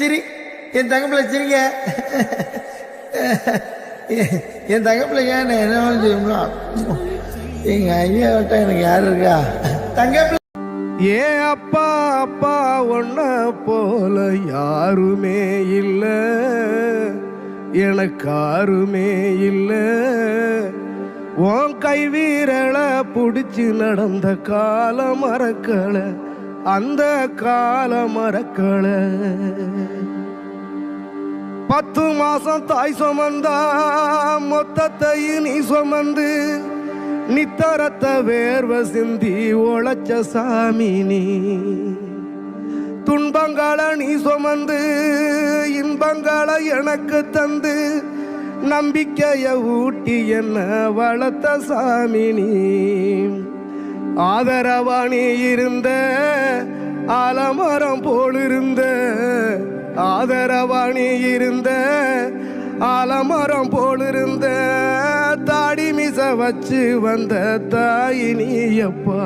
சரி என் தங்கப்பிள்ள சரிங்க. என் தங்கப்பிள்ளைங்க என்ன தெரியுமா, எங்க ஐயா விட்டா எனக்கு யாரு இருக்கா? தங்கப்பிள்ளை ஏ அப்பா அப்பா ஒன்ன போல யாருமே இல்ல, எனக்கு யாருமே இல்ல. உன் கை வீரலை புடிச்சு நடந்த கால மறக்கல, அந்த கால மறக்கல. 10 மாசம் தாய் சுமந்தா மொத்தத்தையும் நீ சுமந்து நித்தரத்த வேர்வ சிந்தி உழைச்ச சாமி நீ. துன்பங்களை நீ சுமந்து இன்பங்களை எனக்கு தந்து நம்பிக்கைய ஊட்டி என்ன வளர்த்த சாமி நீ. ஆதரவா நீ இருந்த ஆலமரம் போலிருந்த, ஆதரவா நீ இருந்த ஆலமரம் போலிருந்த. தாடி மிச வச்சு வந்த தாய் நீ அப்பா